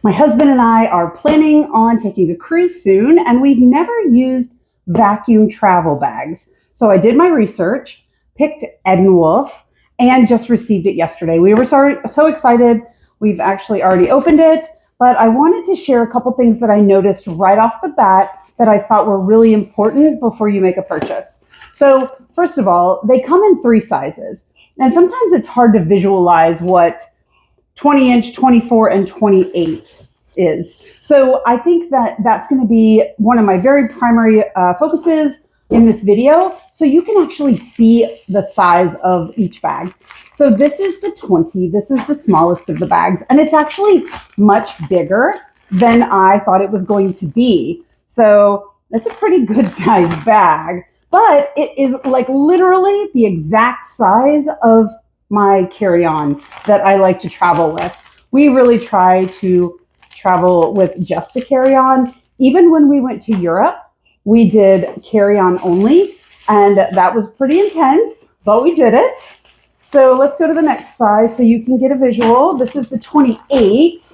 My husband and I are planning on taking a cruise soon, and we've never used vacuum travel bags. So I did my research, picked ETENWOLF, and just received it yesterday. We were so excited. We've actually already opened it, but I wanted to share a couple things that I noticed right off the bat that I thought were really important before you make a purchase. So first of all, they come in 3 sizes, and sometimes it's hard to visualize what 20-inch, 24, and 28 is. So I think that that's going to be one of my very primary focuses in this video, so you can actually see the size of each bag. So this is the 20. This is the smallest of the bags, and it's actually much bigger than I thought it was going to be. So it's a pretty good size bag, but it is like literally the exact size of my carry-on that I like to travel with. We really try to travel with just a carry-on. Even when we went to Europe, we did carry-on only, and that was pretty intense, but we did it. So let's go to the next size so you can get a visual. This is the 28.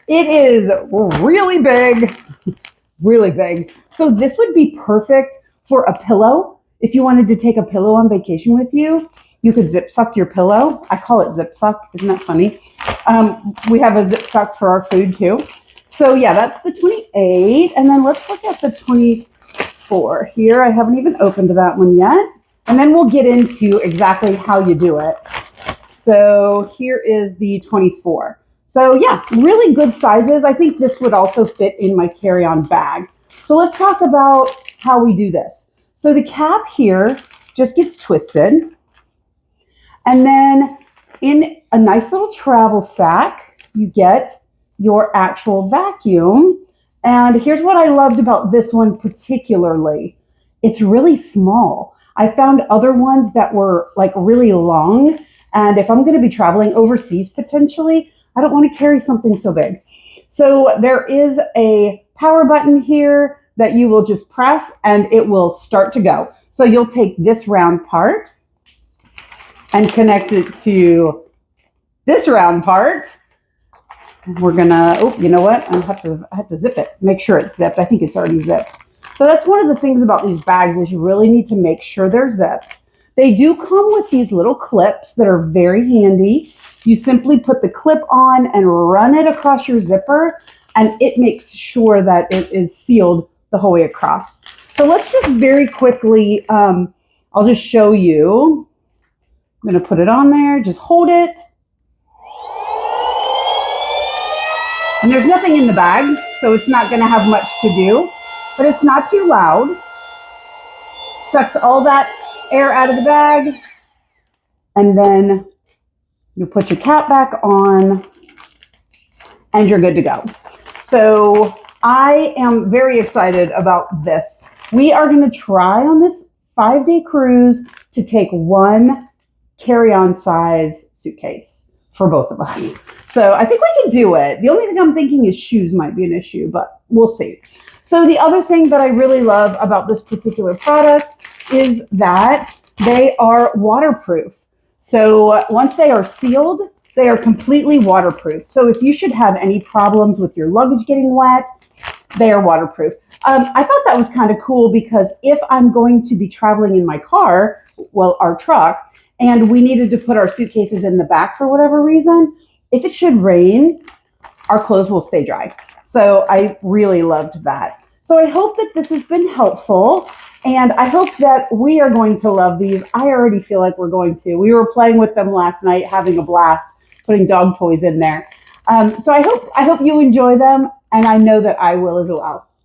It is really big, really big. So this would be perfect for a pillow. If you wanted to take a pillow on vacation with you, you could zip suck your pillow. I call it zip suck. Isn't that funny? We have a zip suck for our food too. So yeah, that's the 28. And then let's look at the 24 here. I haven't even opened that one yet. And then we'll get into exactly how you do it. So here is the 24. So yeah, really good sizes. I think this would also fit in my carry-on bag. So let's talk about how we do this. So the cap here just gets twisted. And then in a nice little travel sack, you get your actual vacuum. And here's what I loved about this one particularly. It's really small. I found other ones that were like really long. And if I'm going to be traveling overseas potentially, I don't want to carry something so big. So there is a power button here that you will just press and it will start to go. So you'll take this round part and connect it to this round part. And we're gonna, oh, you know what? I have to zip it, make sure it's zipped. I think it's already zipped. So that's one of the things about these bags is you really need to make sure they're zipped. They do come with these little clips that are very handy. You simply put the clip on and run it across your zipper, and it makes sure that it is sealed the whole way across. So let's just very quickly, I'll just show you. I'm going to put it on there, just hold it. And there's nothing in the bag, so it's not going to have much to do, but it's not too loud. Sucks all that air out of the bag. And then you put your cap back on and you're good to go. So I am very excited about this. We are going to try on this 5-day cruise to take one carry-on size suitcase for both of us. So I think we can do it. The only thing I'm thinking is shoes might be an issue, but we'll see. So the other thing that I really love about this particular product is that they are waterproof. So once they are sealed, they are completely waterproof. So if you should have any problems with your luggage getting wet, they are waterproof. I thought that was kind of cool because if I'm going to be traveling in my car, well, our truck, and we needed to put our suitcases in the back for whatever reason, if it should rain, our clothes will stay dry. So I really loved that. So I hope that this has been helpful, and I hope that we are going to love these. I already feel like we're going to. We were playing with them last night, having a blast, putting dog toys in there. So I hope you enjoy them, and I know that I will as well.